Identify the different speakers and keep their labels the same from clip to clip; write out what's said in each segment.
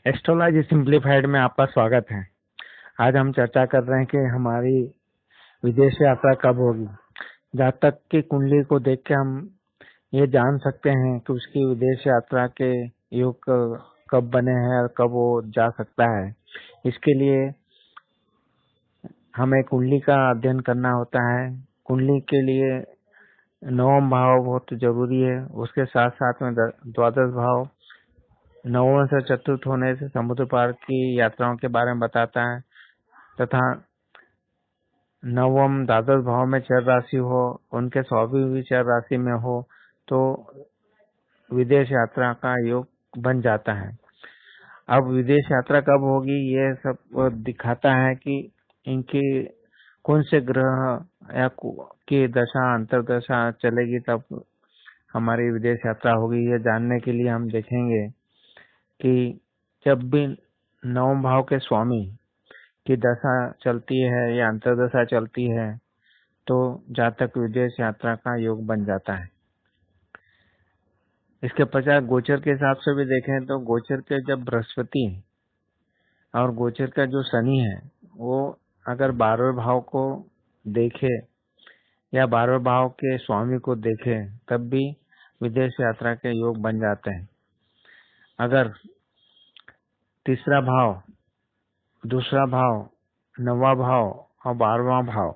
Speaker 1: Astrology simplified में आपका स्वागत है। आज हम चर्चा कर रहे हैं कि हमारी विदेश यात्रा कब होगी। जातक की कुंडली को देख के हम ये जान सकते हैं कि उसकी विदेश यात्रा के योग कब बने हैं और कब वो जा सकता है। इसके लिए हमें कुंडली का अध्ययन करना होता है। कुंडली के लिए नवम भाव बहुत जरूरी है। उसके साथ साथ में द्वादश भाव नवम से चतुर्थ होने से समुद्र पार की यात्राओं के बारे में बताता है, तथा नवम द्वादश भाव में चर राशि हो, उनके स्वामी भी चर राशि में हो तो विदेश यात्रा का योग बन जाता है। अब विदेश यात्रा कब होगी ये सब दिखाता है कि इनकी कौन से ग्रह या की दशा अंतरदशा चलेगी, तब हमारी विदेश यात्रा होगी। ये जानने के लिए हम देखेंगे कि जब भी नवम भाव के स्वामी की दशा चलती है या अंतरदशा चलती है तो जातक विदेश यात्रा का योग बन जाता है। इसके पश्चात गोचर के हिसाब से भी देखें तो गोचर के जब बृहस्पति और गोचर का जो शनि है वो अगर 12वें भाव को देखे या 12वें भाव के स्वामी को देखे तब भी विदेश यात्रा के योग बन जाते हैं। अगर तीसरा भाव, दूसरा भाव, 9वां भाव और 12वां भाव,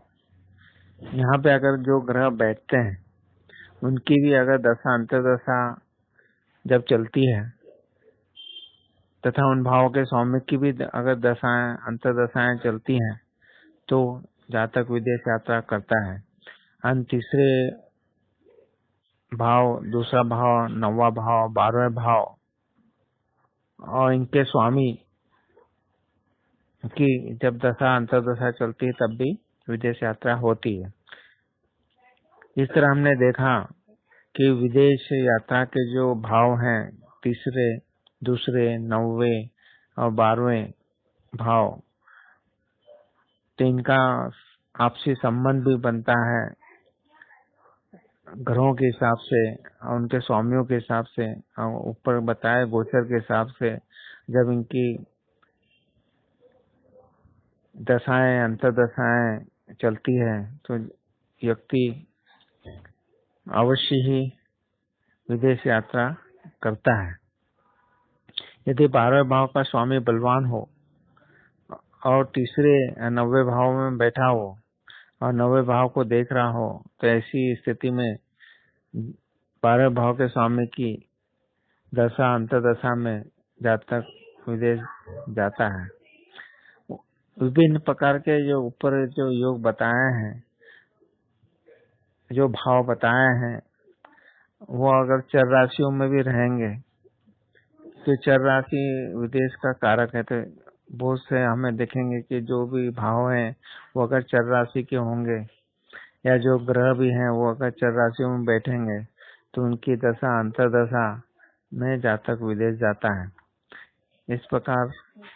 Speaker 1: यहाँ पे अगर जो ग्रह बैठते हैं उनकी भी अगर दशा अंतरदशा जब चलती है तथा उन भावों के स्वामी की भी अगर दशाएं अंतरदशाएं चलती हैं तो जातक विदेश यात्रा करता है। तीसरे भाव, दूसरा भाव, 9वां भाव, 12वें भाव और इनके स्वामी की जब दशा अंतरदशा चलती है तब भी विदेश यात्रा होती है। इस तरह हमने देखा कि विदेश यात्रा के जो भाव हैं, तीसरे, दूसरे, 9वें और 12वें भाव, तो इनका आपसी संबंध भी बनता है ग्रहों के हिसाब से और उनके स्वामियों के हिसाब से और ऊपर बताए गोचर के हिसाब से। जब इनकी दशाएं अंतरदशाएं चलती है तो व्यक्ति अवश्य ही विदेश यात्रा करता है। यदि 12वें भाव का स्वामी बलवान हो और तीसरे 9वें भाव में बैठा हो और 9वें भाव को देख रहा हो तो ऐसी स्थिति में 12वें भाव के स्वामी की दशा अंतरदशा में जातक विदेश जाता है। विभिन्न प्रकार के जो ऊपर जो योग बताए हैं, जो भाव बताए हैं, वो अगर चर राशियों में भी रहेंगे तो चर राशि विदेश का कारक है। तो बहुत से हमें देखेंगे कि जो भी भाव हैं वो अगर चर राशि के होंगे या जो ग्रह भी हैं वो अगर चर राशियों में बैठेंगे तो उनकी दशा अंतरदशा में जातक विदेश जाता है। इस प्रकार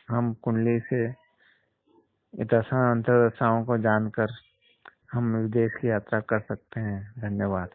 Speaker 1: हम कुंडली से दशा अंतरदशाओं को जानकर हम विदेश की यात्रा कर सकते हैं। धन्यवाद।